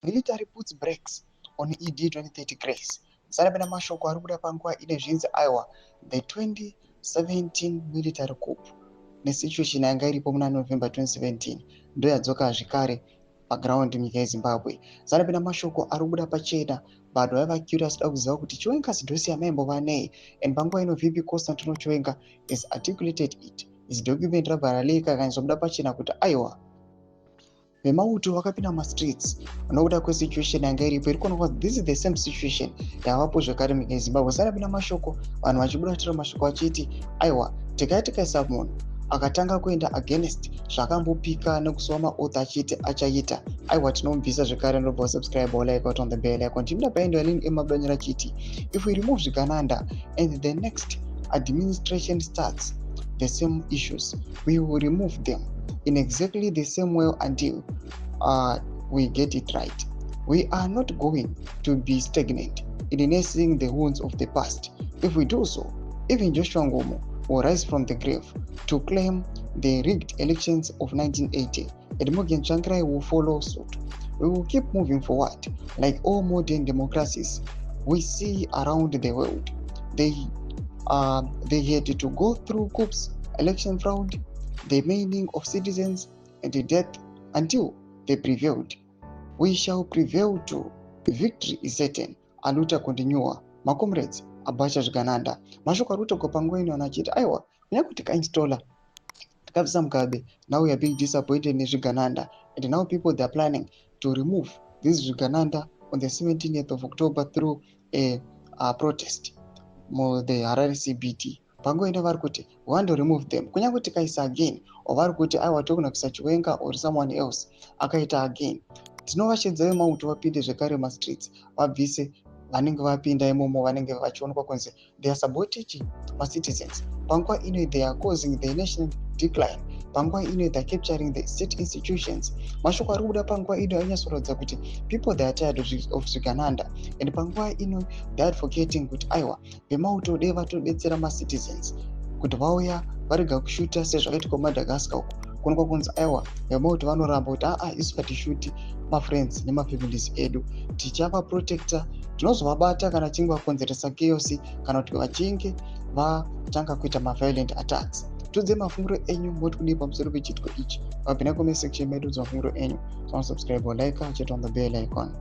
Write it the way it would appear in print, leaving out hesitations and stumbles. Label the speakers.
Speaker 1: military puts brakes on ED 2030 Craze. Zarabena mashoko arikuda panguva ine zvinzi aiwa the 2017 military coup nesituation yanga iripo muna November 2017 ndo yadzoka zvakare paground munyika yeZimbabwe. Zarabena mashoko arikuda pachena vanhu vaiva curious da kuziva kuti Chiwenga Sidhosi amaimbova nei, and panguva ino VP Constantino Chiwenga is articulated it. Is document rabva raleika kanyisa kuda pachena kuti aiwa vemauto vakapinda mastreets nokuda kwesituation yanga iripo iri kuonekwa this is the same situation yavapo zvakare munyika yeZimbabwe. Zarabena mashoko vanhu vachibudatira mashoko vachiti aiwa tekai tikaisa munhu akatanga kuenda against zvakambopika nekusuwa maauthor achiti achaita aiwa tinomubvisa zvakare. Ndobva subscribe like on the bell icon timida paendo yalini emabanyira chiti if we remove Zvigananda and the next administration starts the same issues, we will remove them in exactly the same way until we get it right. We are not going to be stagnant in nursing the wounds of the past. If we do so, even Joshua Ngomo will rise from the grave to claim the rigged elections of 1980, and Morgan Chankrai will follow suit. We will keep moving forward like all modern democracies we see around the world. They had to go through coups, election fraud, the maiming of citizens, and the death until they prevailed. We shall prevail too. Victory is certain. Aluta continua. My comrades, Abacha Zvigananda. Mashoko aruta kwa panguva ino anachita aiwa kunyakuti kainstola tikabvisa mugabe. Now we are being disappointed in Zvigananda, and now people they are planning to remove this Zvigananda on the 17th of October through a protest more the Harare CBT. Panguva ino vari kuti we want to remove them kunyakuti kaisa again, or vari kuti aiwa tokuna kuisa Chiwenga or someone else akaita again. Tinovashedza vemauto vapinde zvekare mastreets vabvise vanenge vapinda imomo vanenge vachionekwa kunzi they are sabotage citizens. Panguva ino they are causing the national decline. Panguva ino they are capturing the state institutions. Mashoko ari kuda panguva ino ainyasorodza kuti people they are tired of Zvigananda, and panguva ino they are forgetting kuti aiwa vemauto dei vatodetsera macitizens kuti vauya varega kushuta sezvakaita kuMadagascar uko kuonekwa kunzi aiwa vemauto vanoramba kuti isu hatishuti mafriends nemafamilies edu, tichava protector, tinozovabata kana chinge vakonzeresa chaos kana kuti vachinge vatanga kuita maviolent attacks. Tudze mafunguro enyu moti kudii pamusoro pechitiko ichi. Vapinda comment section medu mafunguro enyu. Subscribe or like, hit on the bell icon.